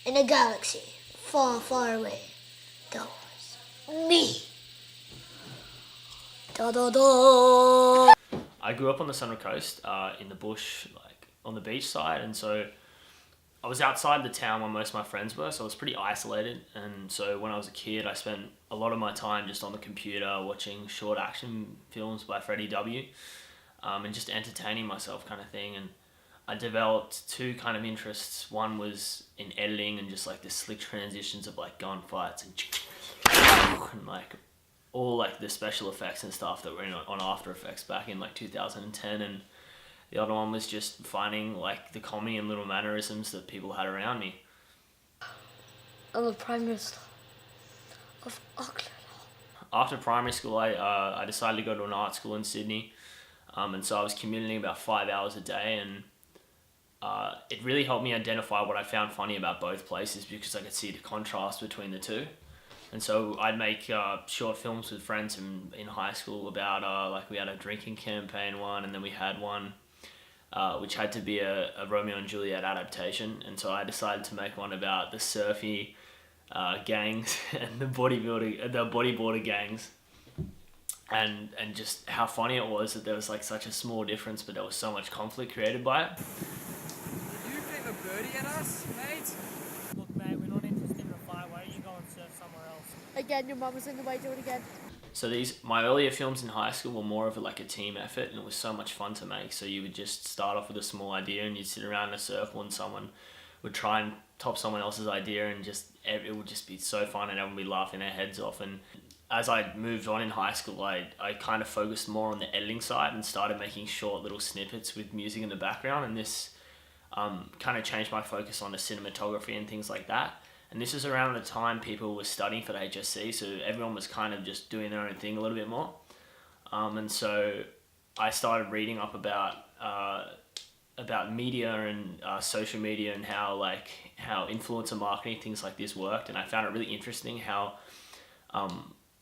In a galaxy far, far away, there was me. Da da da. I grew up on the Sunway Coast, in the bush, like on the beach side, and so I was outside the town where most of my friends were, so I was pretty isolated. And so when I was a kid, I spent a lot of my time just on the computer watching short action films by Freddie W. And just entertaining myself, kind of thing. And I developed two kind of interests. One was in editing and just like the slick transitions of like gunfights and like all like the special effects and stuff that were on AFTRS back in like 2010. And the other one was just finding like the comedy and little mannerisms that people had around me. I'm the Prime Minister of Auckland. After primary school, I decided to go to an art school in Sydney. And so I was commuting about 5 hours a day, and it really helped me identify what I found funny about both places, because I could see the contrast between the two. And so I'd make short films with friends in high school about, like we had a drinking campaign one, and then we had one which had to be a Romeo and Juliet adaptation. And so I decided to make one about the surfy gangs and the bodyboarder gangs. And just how funny it was that there was like such a small difference, but there was so much conflict created by it. Did you fling a birdie at us, mate? Look, mate, we're not interested in a fight. Why don't you go and surf somewhere else? Again, your mum was in the way. Do it again. So my earlier films in high school were more of like a team effort, and it was so much fun to make. So you would just start off with a small idea, and you'd sit around in a surfboard, and someone would try and top someone else's idea, and it would just be so fun, and everyone would be laughing their heads off. And as I moved on in high school, I kind of focused more on the editing side and started making short little snippets with music in the background, and this kind of changed my focus on the cinematography and things like that. And this was around the time people were studying for the HSC, so everyone was kind of just doing their own thing a little bit more. And so I started reading up about media and social media, and how influencer marketing, things like this worked. And I found it really interesting how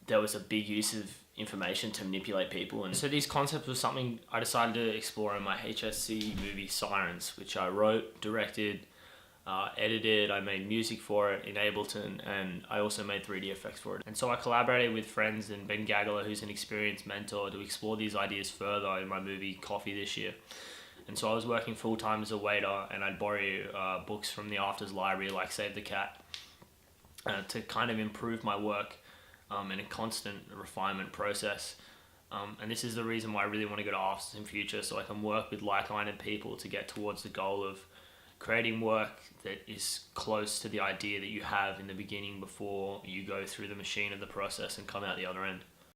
there was a big use of information to manipulate people. And so these concepts was something I decided to explore in my HSC movie Sirens, which I wrote, directed, edited. I made music for it in Ableton, and I also made 3D effects for it. And so I collaborated with friends and Ben Gagler, who's an experienced mentor, to explore these ideas further in my movie Coffee this year. And so I was working full-time as a waiter, and I'd borrow books from the AFTRS library, like Save the Cat, to kind of improve my work in a constant refinement process. And this is the reason why I really want to go to AFTRS in future, so I can work with like-minded people to get towards the goal of creating work that is close to the idea that you have in the beginning before you go through the machine of the process and come out the other end.